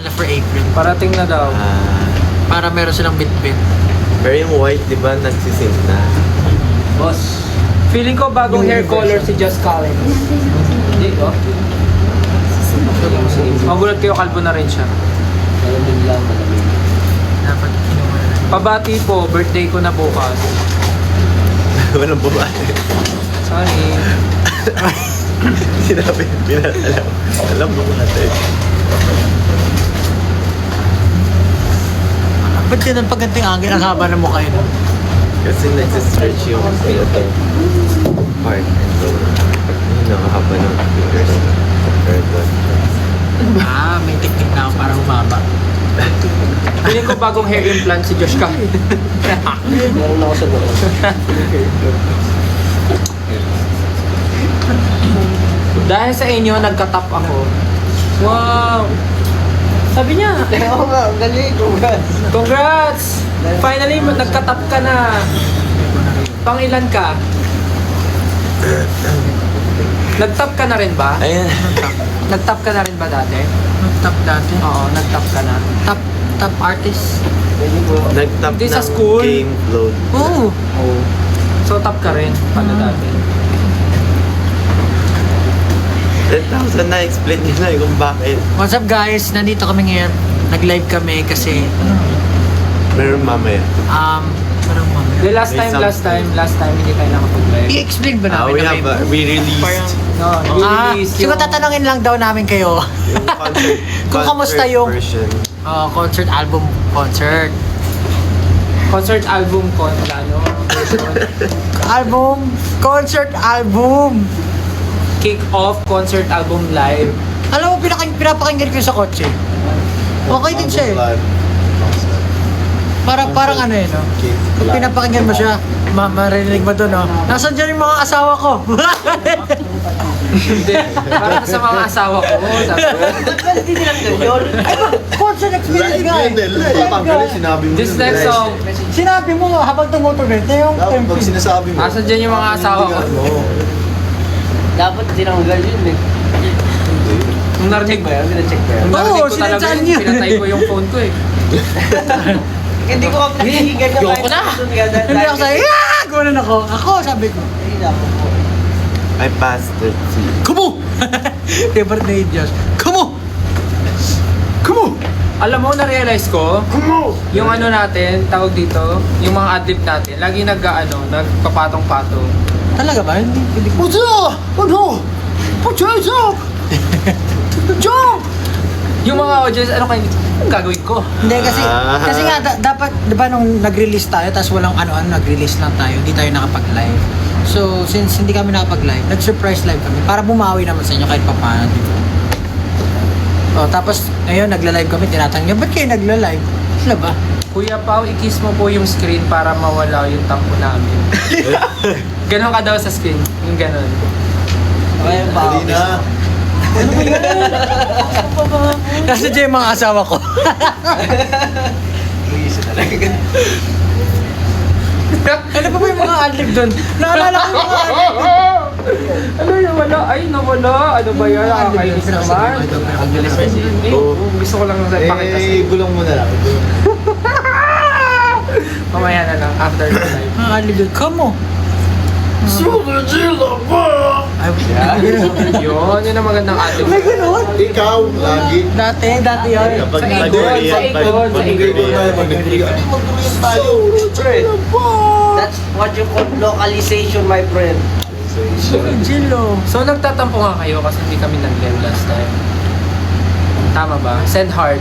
na for April. Parating na daw. Para meron silang bit-bit. Pero yung white, di ba, nagsisink na? Boss. Feeling ko bagong hair color si Just Collins. Hindi ko. Magulat kayo, kalbo na rin siya. Dapat kinuha na. Pabati po, birthday ko na bukas. Walang babae. Sorry. Sinabi, pinatalam. Alam mo ko natin. Ba't ganun pag ganting angin, ang haba ng mukha yun? Kasi nagsistretch yung ito. Part and go. Yun, nakahaba ng fingers. May technique na ako para humaba. Feeling ko bagong hair implant si Josh Collins. Meron ako sa loob. Dahil sa inyo, nagka-top ako. Wow! Sabi niya, Oo nga, ang galing. Congrats. congrats! Finally, nagka-top ka na. Pangilan ka? Nag-top ka na rin ba? Ayan. Nag-top ka na rin ba dati? Top dati. Oo, nag-top ka na. Top artist. Nag-top Hindi sa ng school. game float. Oo. Oo. So, top ka rin pala dati. 10,000 na, explain nyo na kung bakit. What's up guys? Nandito kami ngayon. Nag-live kami kasi Meron mamaya. parang mamaya. The last time hindi tayo nakapag-live. I-explain ba namin na may... We released No, release siguro tatanungin lang daw namin kayo. yung concert, Kung kamusta yung- version. Concert album concert. concert album ko, ano, version. Concert album. Kick-off concert album live. Alam mo, pinapakinggan ko yun sa kotse. Okay din siya eh. Parang ano eh, no? Kung pinapakinggan mo siya, marinig mo doon, no? Nasaan dyan yung mga asawa ko? Hindi, parang sa mga asawa ko. Sabi ko, Hindi nilang ganyan. Ay ba, concert experience nga eh. Sinabi mo this yun. next song, Sinabi mo habang tumutuloy, na yung Dapat pag tempo. sinasabi mo. asan dyan yung mga asawa ko? Dapat tinanggal yun eh. Nung narinig Check ba yan? Check ba yan? Nung narinig Oo, ko talaga sinadyan yun, niya. pinatay ko yung phone ko eh. Hindi ko kapag nakikinggan yung Yoko na. Hindi ako sa'yo, gumanon ako. Ako, sabi ko. Hindi na ako po. I passed it. Kumu! Favorite na Diyos. Kumu! Kumu! Alam mo, na-realize ko, yung ano natin, tawag dito, yung mga adlib natin, lagi nagpapatong-patong. Talaga ba? Hindi ko. Yung mga audience, ano kayo, anong gagawin ko? Hindi kasi nga dapat 'di ba nung nag-release tayo tapos walang ano-ano nag-release lang tayo, hindi tayo nakapag-live. So since hindi kami nakapag-live, nag-surprise live kami para bumawi naman sa inyo kahit papaano, di ba? Oh, tapos ngayon nagla-live kami, tinatanong, "Ba't kayo nagla-live?" Sila ba? Kuya Pao, i-kiss mo po yung screen para mawala yung tampo namin. Ganon ka daw sa screen, yung ganon. Okay, pa. Hindi na. Nasa dyan yung mga asawa ko. Ano pa ba yung mga adlib doon? Naalala ko yung mga adlib. Ano nawala? Ay, nawala. Ano ba yan? Nakakainis naman. Gusto ko lang pakita sa Eh, gulong mo na lang. mamaya na lang, after the live. Mga adlib doon. Kamo! Yun ang magandang adlib. May ganun? Ikaw, lagi. Dati yun. Kapag Sa ikot, nag-react, sa ikot, sa ikot. Pag nag-react tayo. That's what you call localization, my friend. Jilo. So nagtatampo nga kayo kasi hindi kami nag-live last time. Tama ba? Send heart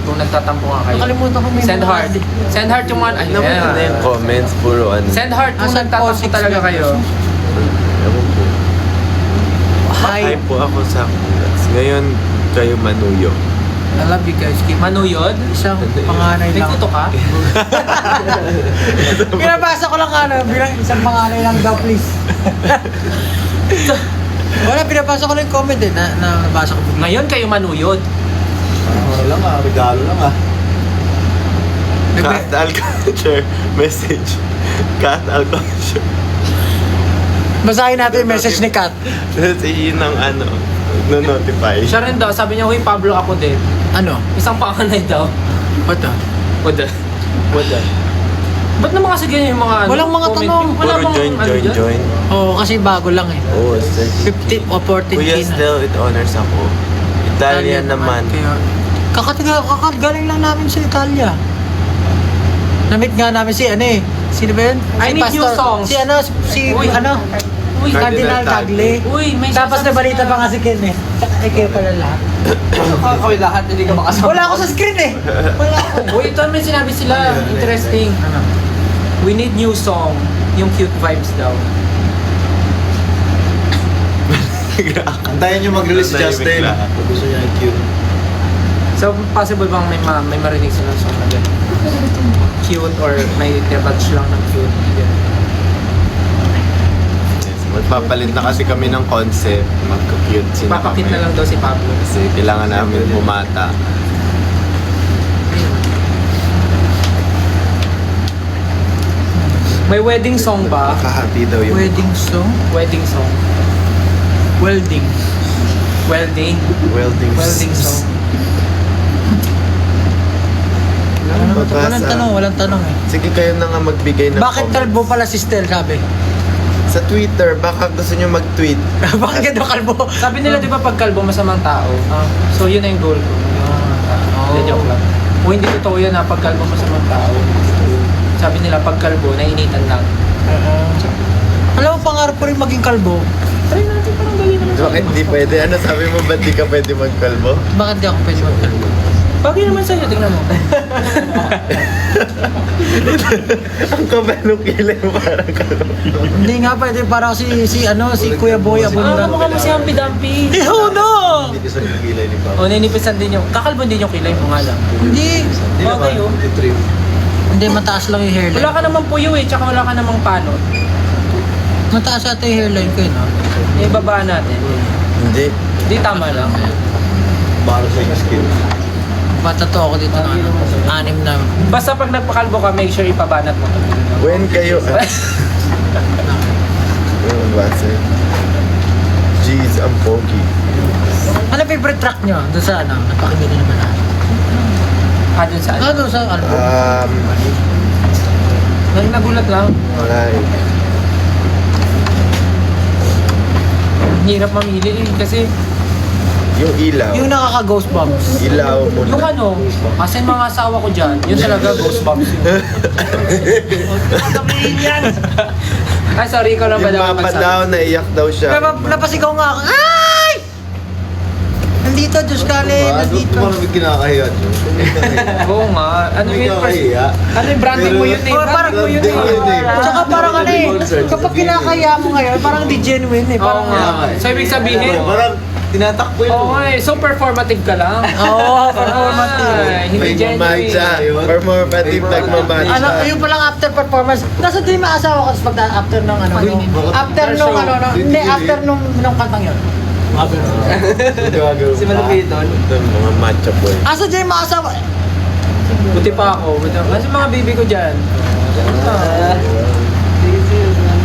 kung nagtatampo nga kayo. Nakalimutan ko may Send mga heart. adlib. Send heart yung one. Ay, Naman na yung comments, puro ano. Send heart kung Asan po, nagtatampo 6 talaga kayo. Ewan po. Hi. Hi po ako sa Congrats. Ngayon, kayo manuyo. I love you guys. Keep Manuyod? isang panganay May lang. kuto ka? Pinabasa ko lang bilang isang panganay lang daw, please. Wala, pinabasa ko lang yung comment eh, na nabasa ko. Ngayon kayo manuyod. Ano lang ah, regalo lang ah. Kat Alculture message. Kat Alculture. Basahin natin yung message ni Kat. Message yun ng ano. nag-notify. Siya rin daw, sabi niya, huy Pablo, ako din. Ano? Isang panganay daw. What the? Wala. Wala. Ba't naman kasi ganyan yung mga ano? Walang mga comment? tanong. Wala Puro bang join, ano join, dyan? join. Oo, kasi bago lang eh. Oo, sir. 15 o 14 Kuya, na. still with honors ako. Italian naman. Kaya, kakagaling lang namin sa Italia. Namit nga namin si ano eh. Sino ba yun? I Si need new songs. Si ano, si Uy. ano? Uy, Cardinal Tagle. Uy, may Tapos sasabi nabalita sila. pa nga si Ken eh. Tsaka kayo pala lahat. Kami lahat, hindi ka makasama. Wala ako sa screen eh. Wala ako. Uy, ito may sinabi sila. Interesting. We need new song. Yung cute vibes daw. Antayin nyo mag-release si Tahimik Justin. lang. Gusto niya yung cute. So, possible bang may marinig sila song na ganun? Cute or may touch lang ng cute? Ganun. Yes, magpapalit na kasi kami ng concept. Magka-cute sila Papakit kami. na lang daw si Pablo. Kasi kailangan namin bumata. May wedding song ba? Kahati daw yung... Wedding song? Wedding song. Welding. Welding. Welding. Welding song. Ano ba ito? Mabasa. Walang tanong, walang tanong eh. Sige, kayo na nga magbigay ng Bakit comments. kalbo pala si Stel sabi? Sa Twitter, baka gusto nyo mag-tweet. Bakit gano'n kalbo? Sabi nila, di ba, pag kalbo, masamang tao. So, yun na yung goal ko. Hindi, joke lang. O hindi totoo yun na pag kalbo, masamang tao. Sabi nila, pag kalbo, nainitan lang. Alam mo, pangarap ko rin maging kalbo. Try natin, parang gawin naman. Bakit hindi pwede? Ano sabi mo, ba't di ka pwede magkalbo? Bakit di ako pwede magkalbo? Bagay naman sa'yo, tingnan mo. Ang kabal ng kilay mo parang kalbo. Hindi nga pwede, parang si Kuya Boy Abunda. Mukha mo si Humpy Dumpy. Iho no! Hindi kasi nagkilay ni Papa. O, ninipisan din yung, kakalbo din yung kilay mo nga lang. Hindi. Hindi naman, Okay, oh. hindi trim. Hindi, mataas lang yung hairline. Wala ka namang puyo eh, tsaka wala ka namang panot. Mataas ata yung hairline ko yun, no? Ibabaan natin. Hindi. Di tama lang. Para sa yung skin. Patato ako dito ng ano, 6 na. Basta pag nagpakalbo ka, make sure ipabanat mo to. When kayo... Ano ba sa'yo? Jeez, ang pogi. Ano favorite track nyo? Doon sa ano? Napakinggan nyo naman natin. Doon saan? Doon sa album. Nagulat lang. Alright. Hirap mamili eh, kasi Yung ilaw. Yung nakaka-ghost bumps. Ilaw mo yung na. ano, kasi mga asawa ko dyan, yun talaga ghost bumps yun. Ay, sorry, ikaw lang ba Yung dapat mapa daw, naiyak daw siya. Napasigaw nga ako. Ay! Nandito, Diyos Kale, nandito. Parang may kinakahiya dyan. Oo nga, ano May yun? kinakahiya. Ano yung branding mo yun eh? Oh, Branding parang mo yun branding mo yun eh. eh. Tsaka parang ano eh, kapag kinakaya mo ngayon, parang di genuine eh. Oo Parang nga. So, ibig sabihin, Parang tinatakbo yun. oo nga eh, so performative ka lang. Oo, performative. Ay, hindi May genuine. siya. Performative, nagmamahal Ano, siya. yung palang after performance. Nasa din maasawa ko sa pag after nung ano, nung, after nung ano, hindi, after nung kantang yun. Si Malupit doon. Ito, mga macho boy. Asa din maasawa? Buti pa ako. Kasi mga bibi ko dyan.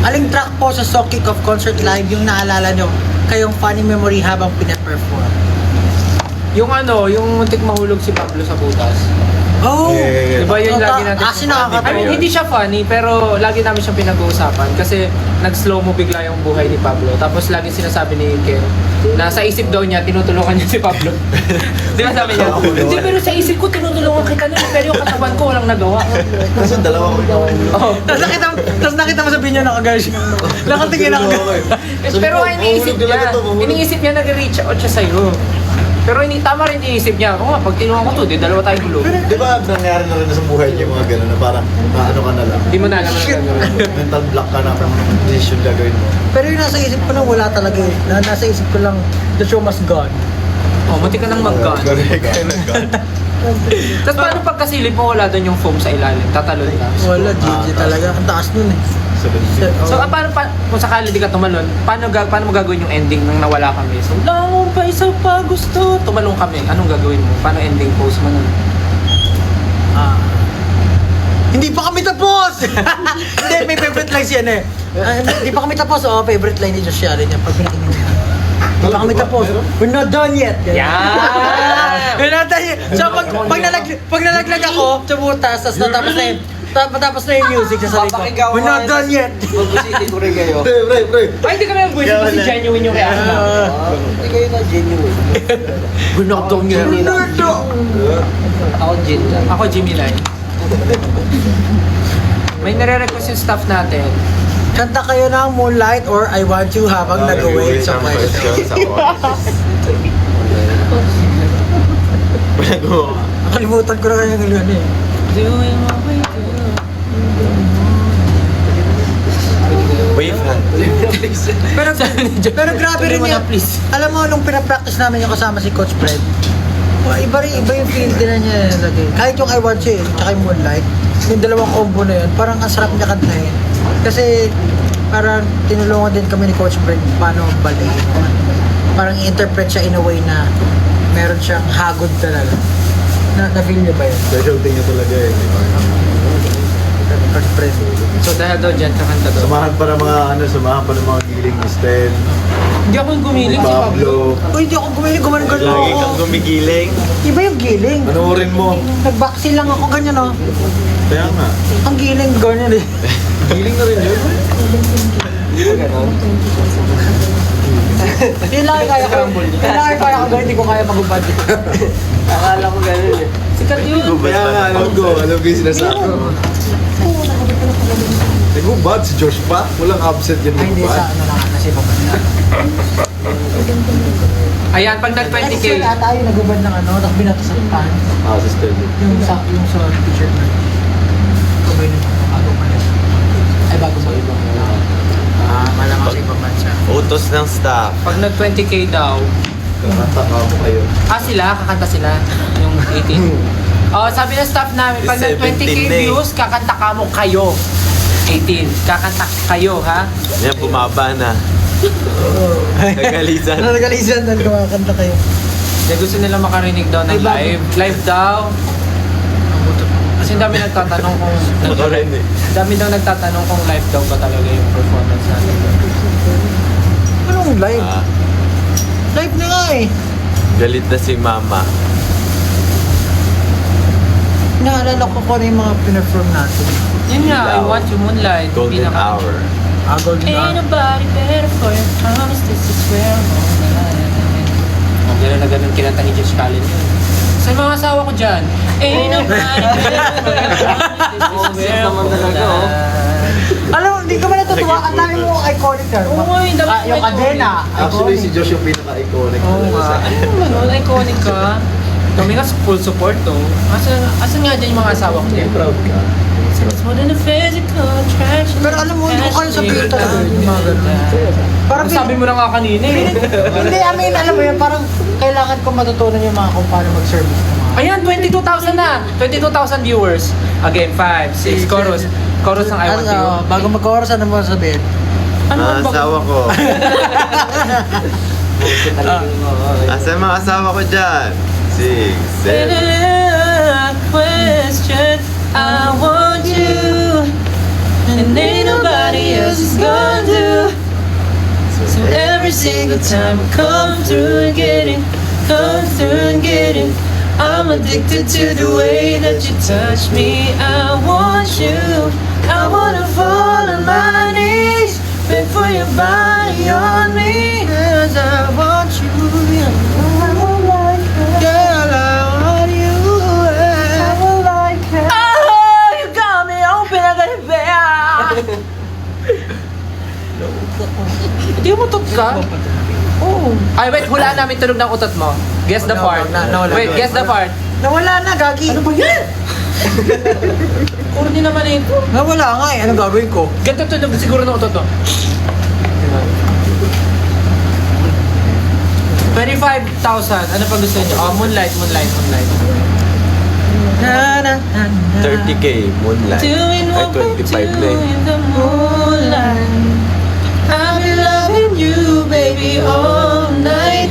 Aling track po sa So Kick Off Concert Live yung naalala nyo kayong funny memory habang pinaperform? Yung ano, yung muntik mahulog si Pablo sa butas. Oh! Yeah. Diba yun lagi natin? Kasi nakakatawa. I mean, hindi siya funny, pero lagi namin siyang pinag-uusapan kasi nag-slow mo bigla yung buhay ni Pablo. Tapos lagi sinasabi ni Ken na sa isip daw niya, tinutulungan niya si Pablo. Di ba sabi niya? Hindi, pero sa isip ko, tinutulungan kita na, pero yung katawan ko walang nagawa. Kasi dalawa ko yung Oh. Tapos nakita mo sa video nakagaya siya. Nakatingin ako. Pero iniisip niya, nag-reach out siya sa'yo. Pero tama rin iniisip niya, oo nga, pag tinulungan ko to, di dalawa tayong gulong. Di ba nangyari na rin sa buhay niyo yung mga gano'n na parang ano ka na lang. Hindi mo na alam ang gagawin. Mental block ka na kung anong decision gagawin mo. Pero yung nasa isip ko lang, wala talaga eh. Nasa isip ko lang, the show must go on. Oh, munti ka nang mag-gun. Correct. Tapos paano pag kasilip mo wala doon yung foam sa ilalim? Tatalon ka. Wala, GG talaga. Ang taas nun eh. So, paano kung sakali di ka tumalon, paano mo gagawin yung ending nang nawala kami? So, langon pa, isa pa, gusto. Tumalong kami. Anong gagawin mo? Paano ending pose mo nun? Hindi pa kami tapos! Hindi, may favorite line siya eh. Hindi pa kami tapos, favorite line ni Josh Allen niya. Pag pinakinggan niya. Hindi pa kami tapos. We're not done yet. Yan! We're not done yet. So pag nalaglag ako sa butas, tapos natapos na yung music, sasabihin ko, we're not done yet. Pag-busiti ko rin kayo. Pre. Ay, hindi kami mag-buisit kasi genuine yung reaction namin. Hindi kayo na genuine. We're not done yet. Ako Jin lang. Ako, Jimmy Lai. May nare-request yung staff natin. Kanta kayo ng Moonlight or I Want You habang nag-wait sa question. sa oras. Wala Nakalimutan ko na kayo ng ilan eh. Doing what we do. Wave hand. Pero grabe rin Tuloy mo yun. na, please. Alam mo, nung pinapractice namin yung kasama si Coach Fred, iba yung feel din na niya lagi. Kahit yung I Want You, tsaka yung Moonlight, yung dalawang combo na yun, parang ang sarap niya kantahin. Kasi parang tinulungan din kami ni Coach Fred paano baliin. Parang i-interpret siya in a way na meron siyang hagod talaga. Na-feel niyo ba yun? Special thing niya talaga eh. Coach Fred. So dahil daw dyan, kakanta daw. Samahan pa ng mga giling ni Stel, Hindi ako yung gumiling si Pablo. Pablo. Uy, hindi ako gumiling, gumanon Lagi kang ako. gumigiling. Iba yung giling. Panoorin mo. Nag-backseal lang ako ganyan oh. Kaya nga. Ang giling, ganyan eh. Giling na rin yun. Hindi ba ganon? Yun lang kaya ko. Yun lang kaya ko gawin, hindi ko kaya magubad. Akala ko ganon eh. Sikat yun. Kaya nga, alam ko yung sinasabi ko. Nagubad si Josh pa? Walang absent yan Ay, hindi sa nagubad. ano lang kasi pabanda. Ayan, pag nag-20K. Ay, ata yung nagubad ng ano, tapos binato sa pan. Si Stel. Yung sa t-shirt na. Kabay na bago malas. Ay, bago sa ibang. Malamang sa ibang bansa. Utos ng staff. Pag nag-20K daw, Kakanta ka mo kayo. sila, kakanta sila. Yung 18. Oh, sabi ng staff namin, pag 17 nag-20K na eh. views, kakanta ka mo kayo. 18. Kakanta kayo, ha? Yan, bumaba na. Nagalisan. Nagalisan doon kumakanta kayo. Kaya gusto nila makarinig daw ng Ay, bago. live. Live daw. Kasi ang dami nagtatanong kung... Ako rin eh. Dami daw nagtatanong kung live daw ba talaga yung performance natin. Anong live? Ah, Live na nga eh. galit na si mama. Naalala ko kung ano yung mga pinafirm natin. Yun nga, I Ilaw. Want You Moonlight. Golden Pinaka- hour. Golden Ain't Hour. nobody better for your promise. This is where I'm on. Gano'n na gano'n kinanta ni Josh Callen yun. Sa mga asawa ko dyan, ain't nobody better for your promise. This is where I'm naman talaga, oh. Alam mo, hindi ka ba natutuwa? Ang dami mo iconic na. Oo, yung dami Yung iconic. kadena. Actually, si Josh yung pinaka-iconic Oo talaga nga. sa akin. Ano naman, iconic ka. Kami nga full support to. Asan nga dyan yung mga asawa ko dyan? Proud ka. It's more than a physical attraction. Pero alam mo, hindi ko kaya sabihin talaga yung mga ganun. Parang Ang sabi mo na nga kanina eh. Hindi, I mean, alam mo yun, parang kailangan ko matutunan yung mga kung paano mag-service ng mga. Ayan, 22,000 na! 22,000 viewers. Again, 5, 6, chorus. Chorus ng I Want You. Bago mag-chorus, ano mo sabihin? Ano Mga ba? asawa ko. Asa yung mga asawa ko dyan? 6, 7. Question, I want you. And ain't nobody else is gonna do. So every single time I come through and get it, come through and get it, I'm addicted to the way that you touch me. I want you, I wanna fall on my knees, beg for your body on me, 'cause I want you. Girl, I want you. Oh, you got me open, I got it back. Hindi mo utot ka? Oo. Ay, wait, hulaan namin tunog ng utot mo. Guess the part. Nawala. Wait, guess the part. Nawala na, Gagi. Ano ba yan? Corny naman na ito. Nawala nga eh. Anong gagawin ko? Ganito tunog siguro ng utot mo. 25,000. Ano pa gusto niyo? Oh, Moonlight. Na, na, na, na. 30K, moonlight. Doing Ay, what we 25 do na eh. in the moonlight. I've been loving you, baby, all night.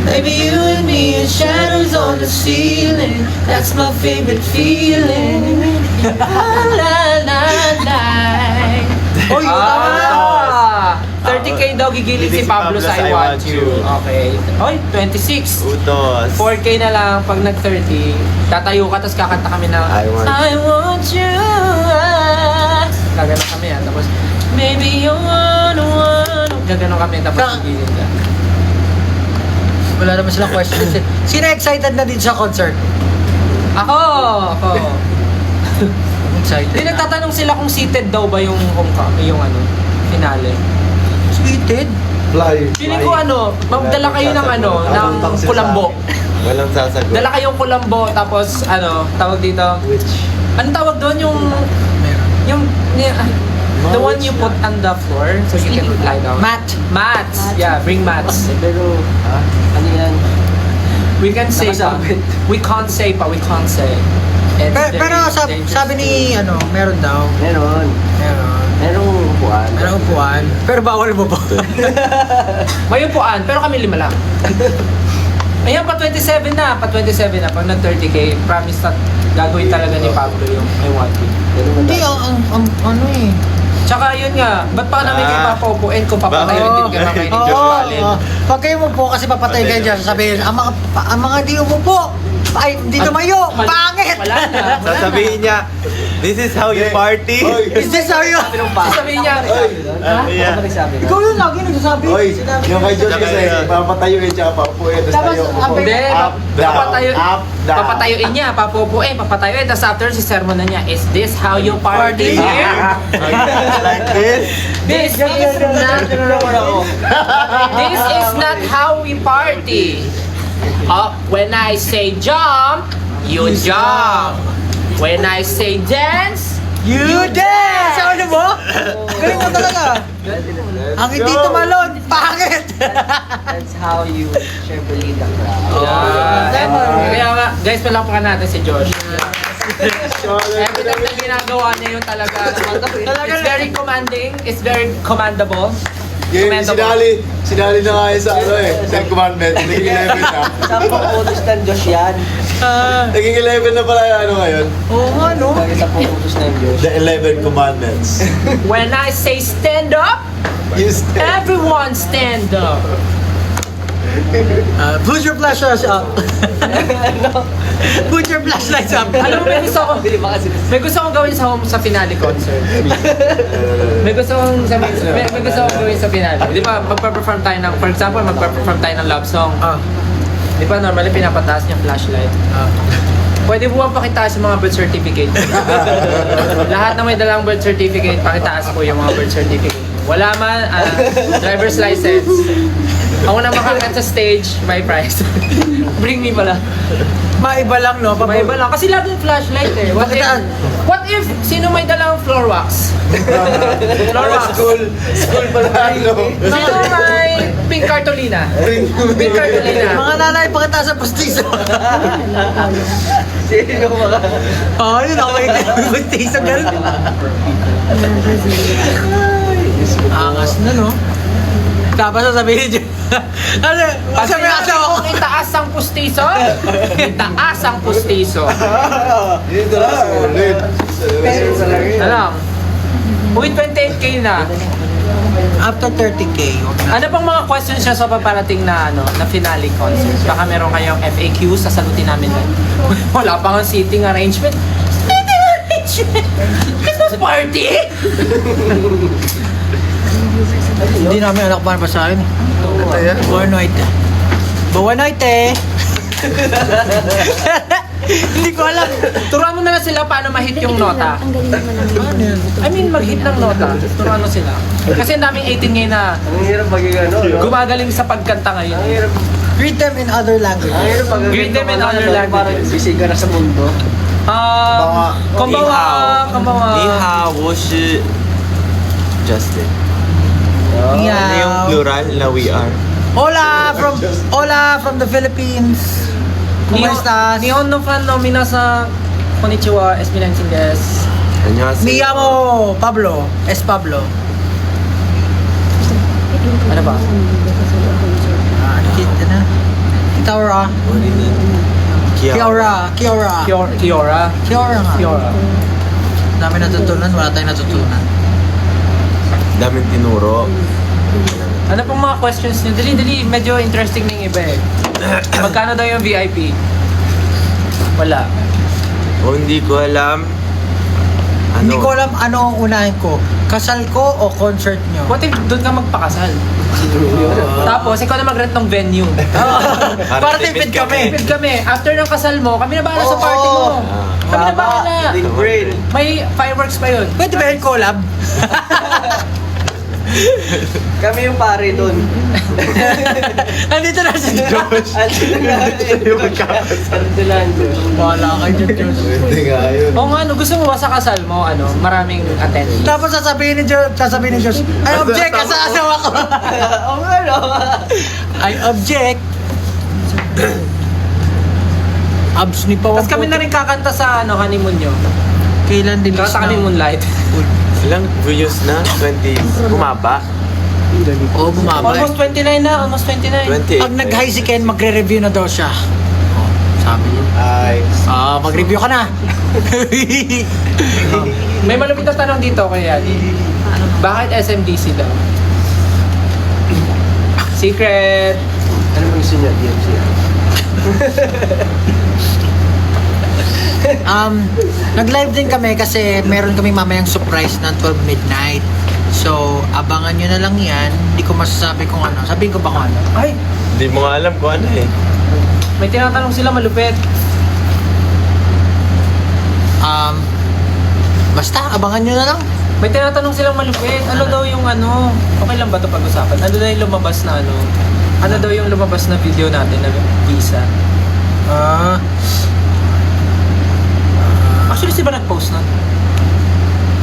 Baby, you and me in shadows on the ceiling. That's my favorite feeling. La la la la. Oy, Ah! 30K daw gigiling si Pablo sa I Want You. Okay. Oy, 26. Utos. 4K na lang pag nag-30. Tatayo ka, tapos kakanta kami na I want you. Gaganon kami yan. Tapos, maybe you wanna. Gaganon kami, tapos gigiling ka. Wala naman silang questions. Sino excited na din sa concert? Ako! Excited Hindi, na. nagtatanong sila kung seated daw ba yung finale. Seated? Fly. Feeling ko magdala kayo ng Papuntang ng sila kulambo. Walang sasagot. Dala kayong kulambo, tapos tawag dito, Which? anong tawag doon yung the one you put on the floor so you can lie down. Mats. Yeah, bring mats. Pero, ano yan? We can say pa. Nakasabit. We can't say pa. We can't say. It's Pero very dangerous sabi ni, meron daw. Meron. Merong upuan. Merong upuan. Pero bawal mo ba? May upuan, pero kami 5 lang. Ayan, pa 27 na. Pag nag-30K, promise na gagawin talaga ni Pablo yung I Want You. Hindi, ano eh. Tsaka yun nga, ba't pa namin kayo papaupuin kung papatayin din kayo mamay ni Josh Allen? Pag kayo umupo kasi papatay kayo dyan, sasabihin, ang mga di umupo, ay, di tumayo, pangit! Wala na. Sasabihin niya, this is how you party. Is this how you... Sasabihin niya, Yeah. Ano nagsabi na? Ikaw yun lagi nagsasabi. Oy, yung kay Josh kasi, papatayuin siya, paupuin, tapos Tapos, tayo. ang hindi, Up, down. papatayuin niya, papupuin, papatayuin, tapos after si sermon na niya, is this how you party here? Like this. This is not how we party. When I say jump, you jump. When I say dance, You dance! Ano mo? Galing mo talaga. Ang hindi tumalon, pangit! That's how you syempre lead the crowd. Kaya nga, guys, palakpakan natin si Josh. Every time na ginagawa niya yung talaga. It's very commanding. It's very commendable. Yung sinali na nga yun sa Ten Commandment, naging 11 na. Saan pang utos ng Diyos yan? Naging 11 na pala yung ngayon. Oo nga, no? Lagi sa pang utos ng Diyos. The 11 Commandments. When I say stand up, You stand. everyone stand up. Put your flashlights up. Put your flashlights up. Alam mo, may gusto kong gawin sa finale concert. May gusto kong gawin sa finale. Di ba, magpa-perform tayo ng, for example, magpa-perform tayo ng love song. Di ba, normally pinapataas niya flashlight. Pwede po bang pakitaas yung mga birth certificate? Lahat na may dalang birth certificate, pakitaas po yung mga birth certificate. Wala man, driver's license. Ako na makakat sa stage, may prize. Bring me pala. Maiba lang, no? May iba lang. Kasi lagi yung flashlight eh. What if sino may dalang floor wax? Floor wax. School pala, ano? Sino may pink cartolina? Pink cartolina. Mga nanay, pakita sa postiso. Sino mga... Oo, yun ako yung postiso. Ganun. Angas na, no? Tapos sasabihin niyo. Ano? Pag Sabi sinabi asawa ko. kong itaas ang pustiso, itaas ang pustiso. Dito lang, ulit. Alam, with 28K na. After 30K, huwag na. Ano pang mga questions niya sa paparating na na finale concert? Baka meron kayong FAQ, sasagutin namin na. Wala pa nga seating arrangement. Seating arrangement? Christmas party? Hindi namin anak pa sa akin. Buwanoite. Buwanoite! Hindi ko alam. Turuan mo na lang sila paano ma-hit yung nota. Ang galing naman ng Ano yun? I mean, mag-hit ng nota. Turuan mo sila. Kasi ang daming 18 ngayon na Ang hirap maging ano, no? gumagaling sa pagkanta ngayon. Ang hirap, Greet them in other languages. ang hirap pag Greet them in other Parang languages. bisig ka na sa mundo. Konbawa, konbawa. 你好，我是 Justin. Ano yung Meow. plural na we are? Hola from the Philippines. ¿Cómo estás? Nihon no fan no minasa. Konnichiwa, S19 desu. 안녕하세요. Me llamo Pablo. Es Pablo. Ano ba? Kita na. Kiora. Kiara. Kiora. Kiora. Kiora nga. Kiora. Dami natutunan, wala tayong natutunan. Daming tinuro. Ano pong mga questions nyo? Dali, medyo interesting na yung iba eh. Magkano daw yung VIP? Wala. O hindi ko alam. Ano? Hindi ko alam ano ang unahin ko. Kasal ko o concert nyo? What if doon ka magpakasal? Tapos, ikaw na mag-rent ng venue. Para tipid kami. Tipid kami. After ng kasal mo, kami na bahala sa party mo. Kami na bahala. Big brain. May fireworks pa yun. Pwede ba yung collab? Kami yung pare dun. Andito na si Josh. Andito lang. Wala kayo dyan, Josh. Hindi nga yun. O nga, ano, gusto mo ba sa kasal mo, maraming attendees? Tapos sasabihin ni Josh, I object ka sa asawa ko. Oo nga, no? I object. Abs ni Pawang. Tapos kami na rin kakanta sa honeymoon nyo. Kailan din Kakanta kami Moonlight. Ilang views na? 20. Bumaba? Oo, bumaba. Almost 29 na, almost 29. 28. Pag nag-hi si Ken, magre-review na daw siya. Oh, sabi niya. Ay. Mag-review ka na. May malupit na tanong dito kaya. Bakit SMDC daw? Secret! Ano mo gusto niya? DMC. Nag-live din kami kasi meron kami mamayang surprise ng 12 midnight. So, abangan nyo na lang yan. Hindi ko masasabi kung ano. Sabihin ko ba kung ano? Ay! Hindi mo nga alam kung ano eh. May tinatanong sila malupit. Basta, abangan nyo na lang. May tinatanong silang malupit. Ano daw yung ano? Okay lang ba ito pag-usapan? Ano daw yung lumabas na ano? Ano daw yung lumabas na video natin na visa? Actually, si ba nag-post nun?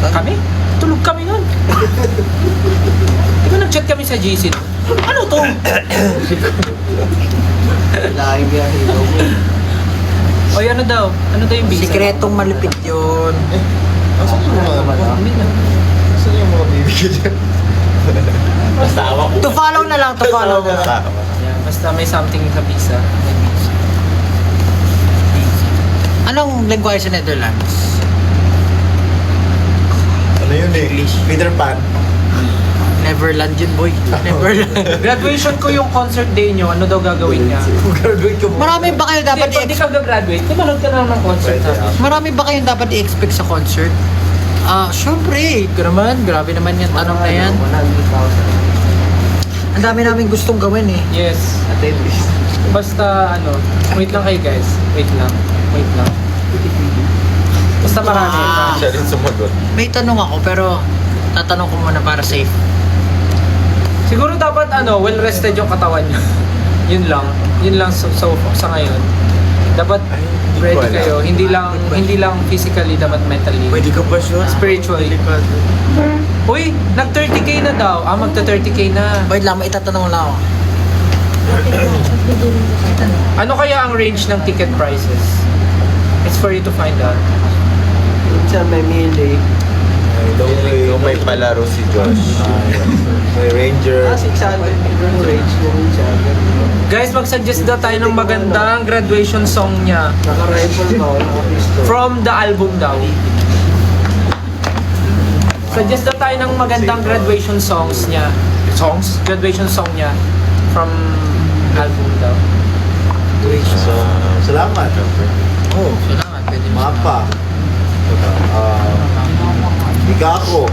Kami? Tulog kami nun. Di ba nag-chat kami sa GC nun? Ano to? Lahing biyahe daw. Oy, ano daw? Ano daw yung visa? Sikretong malupit yun. Asan yung mga Asan yung mga bibigyan dyan? Basta awak ko. To follow na lang, to follow na lang. Yeah, basta may something sa visa. Anong lengguwahe sa Netherlands? Ano yun eh? Peter Pan. Neverland yun, boy. Neverland. Graduation ko yung concert day nyo. Ano daw gagawin niya? Graduate ka mo. Marami ba kayo dapat Hindi, pag di ka graduate, manood ka na ng concert Pwede, natin. Marami ba kayong dapat i-expect sa concert? Syempre. Grabe naman yung tanong na yan. 100,000. Ang dami namin gustong gawin eh. Yes. Attendees. Basta ano, wait lang kayo guys. Wait lang. Basta marami. Siya rin sumagot. May tanong ako pero tatanong ko muna para safe. Siguro dapat well rested yung katawan nyo. Yun lang sa ngayon. Dapat Hindi ko ready alam. kayo. Hindi lang physically, dapat mentally. Pwede ka ba siya? Spiritually. Uy, nag 30k na daw. Magta 30k na. Wait lang, may itatanong lang ako. Ano kaya ang range ng ticket prices? It's for you to find out. Minsan may mili. Kung may palaro si Josh. May Ranger. 600 yung range mo minsan. Guys, mag-suggest daw tayo ng magandang graduation song niya. Naka-rifle ba? Naka-pistol. From the album daw. Suggest daw tayo ng magandang graduation songs niya. Songs? Graduation song niya. From album daw. Salamat. Oh, salamat. Pwede mo Mapa. Ikako.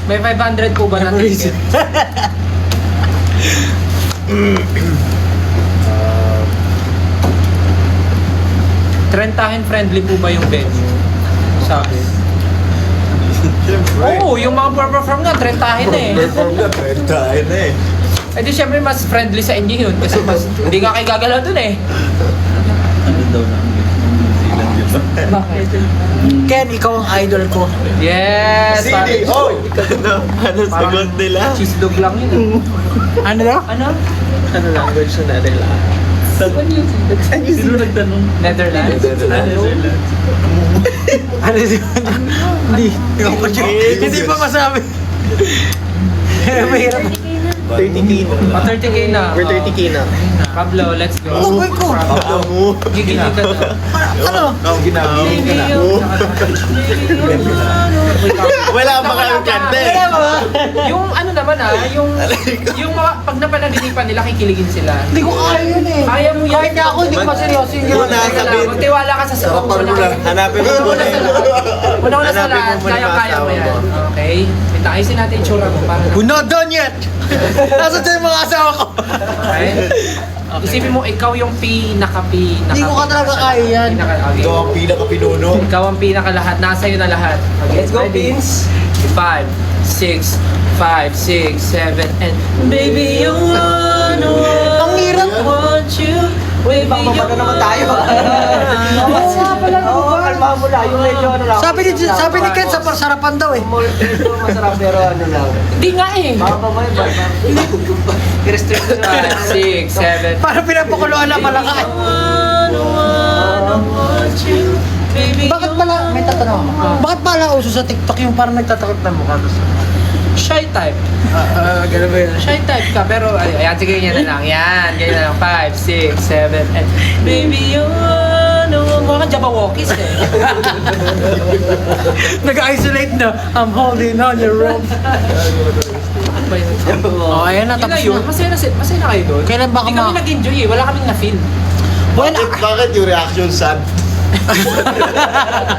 May 500 po ba na ticket? Trentahin friendly po ba yung venue? Sabi. Siyempre. Oo, yung mga perform nga, trentahin eh. Perform na, tayo na eh. Eh di syempre mas friendly sa inyo yun kasi mas hindi nga kayo gagalaw dun eh. Bakit? Ken, ikaw ang idol ko. Yes! CD! parang- Oh! Ano sagot nila? Cheese dog lang yun. Ano daw? Ano? Ano language na nila? Sino nagtanong? Netherlands? Ano yun? Hindi. Hindi ko masabi. Mahirap. 30K na. Pa 30K na. We're 30K na. Pablo, let's go. Oh, boy ko. Pablo mo. Gigili ka na. Ano? Ginagawa ka na. Wala pa kami kante. Yung ano naman yung mga pag napanaginipan nila, kikiligin sila. Hindi ko kaya yun eh. Kaya mo yan. Kahit na ako, hindi ko maseryoso yun. Una, sabihin. Magtiwala ka sa sarap. Hanapin mo muna. Una sa Hanapin lahat, mo muna yung kaya mo asawa yan. mo. Okay? Ayusin natin yung tsura mo para We're not done yet! Nasa dyan yung mga asawa ko. Okay? Isipin mo, ikaw yung pinaka. Hindi ko ka talaga kaya yan. Ikaw ang pinaka-pinuno. Ikaw ang pinaka lahat. Nasa iyo na lahat. Okay, Let's go, ready? Beans. 5, 6, 7, and baby, you wanna Ang hirap. want you. Baby, Baka mamata naman tayo. Oo nga pala. Oo, kalma mo lang. Yung medyo ano lang. Sabi ni Ken, sa sarapan daw eh. Medyo masarap pero ano lang. Hindi nga eh. Baka mamaya ba? I-restrict mo na. 5, 6, 7. Parang pinapakuluan na pala ka eh. Bakit pala, may tatanong ako. Bakit pala uso sa TikTok yung parang nagtatakot na mukha? Shy type. Ganun ba yun? Shy type ka, pero ayan, sige, ganyan na lang. Yan, ganyan na lang. 5, 6, 7, and baby, you know, mukha kang Jabawokis eh. Nag-isolate na. I'm holding on your rope. Ano ba yun? Oh, ayan na, Yun tapos yun. na. Masaya na kayo doon. Kailan ba Hindi ka kami nag-enjoy eh. Wala kaming na-feel. Well, Bakit yung reaction sad?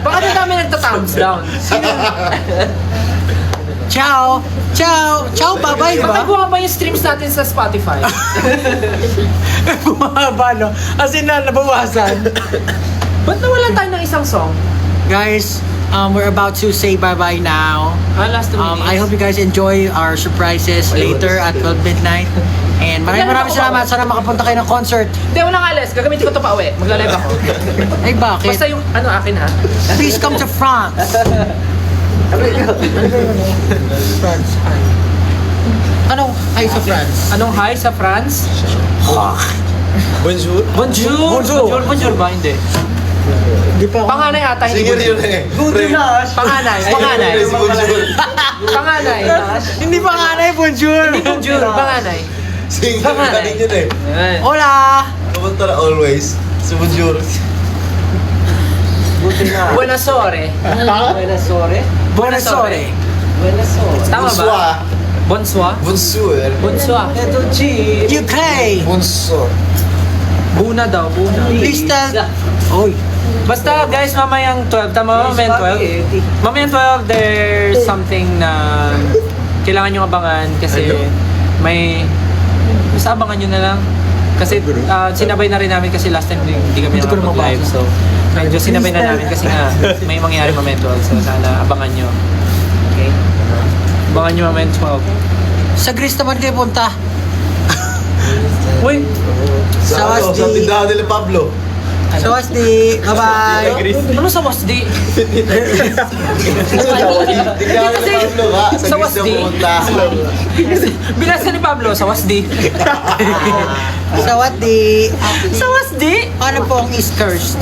Baka na kami nagta-thumbs down. ciao! Ciao! Ciao, bye-bye, di Baka ba? bumaba yung streams natin sa Spotify. Bumaba, no? As in na, nabawasan. Ba't nawalan tayo ng isang song? Guys, we're about to say bye-bye now. Last 2 minutes. I hope you guys enjoy our surprises later at 12 midnight. And maraming salamat. Sana makapunta kayo ng concert. Hindi, walang alis. Gagamitin ko ito pa uwi. Magla-live ako. Ay, bakit? Basta yung ano akin ha. Please come to France. France. Anong hi sa France? Anong hi sa France? Bonjour. Bonjour! Bonjour. Bonjour ba? Hindi. Di pa ako. Panganay ata, hindi Sige bonjour. yun eh. Panganay. Bonjour. Panganay. Hindi pa nga na bonjour. Hindi bonjour, panganay. Sige, Panganay. galing yun eh. Ayan. Hola! Kapunta na always. Si Bonjour. Buti na. Buenas ore. Buenas ore. Buenas ore. Buenas ore. Tama ba? Bonsoir. Bonsoir. Bonsoir. Bonsoir. Ito, G. UK! Bonsoir. Buna daw, buna. Please tell... Oy. Basta guys, mamayang 12. Tama, mamayang 12. Mamayang 12, there's something na kailangan nyo abangan kasi may... Basta abangan nyo na lang. Kasi sinabay na rin namin kasi last time hindi kami Hindi ko na nakapag-live. mabasa. So, medyo sinabay na namin kasi nga may mangyayari mamayang 12. So, sana abangan nyo. Okay? Abangan nyo mamayang 12. Sa Greece naman kayo punta. Uy! Sa ano? Wasdi. Sa tindahan nila Pablo. So, Wasdi. Bye-bye. Ano sa Wasdi? Tindahan nila Pablo ka. Sa Sa Wasdi. Greece na pumunta. Binasa ni Pablo sa Wasdi. Sa Wasdi. Sa Wasdi? Ano po ang East Coast?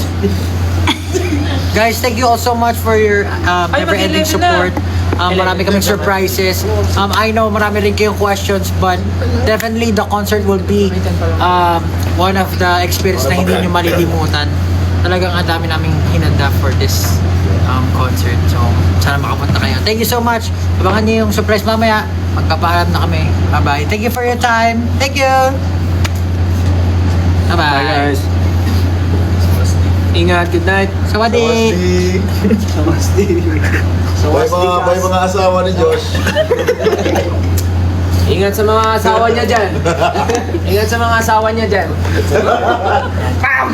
Guys, thank you all so much for your Ay, never-ending mag-11 na. support. Marami kaming surprises. I know marami rin kayong questions, but definitely the concert will be one of the experience na hindi nyo malilimutan. Talagang ang dami naming hinanda for this concert. So, sana makapunta kayo. Thank you so much. Abangan niyo yung surprise mamaya. Magpapaalam na kami. Bye-bye. Thank you for your time. Thank you. Bye-bye. Bye guys. Ingat, good night. Sawadi. Bye mga asawa ni Josh. Ingat sa mga asawa niya dyan. Ingat sa mga asawa niya dyan. Pam!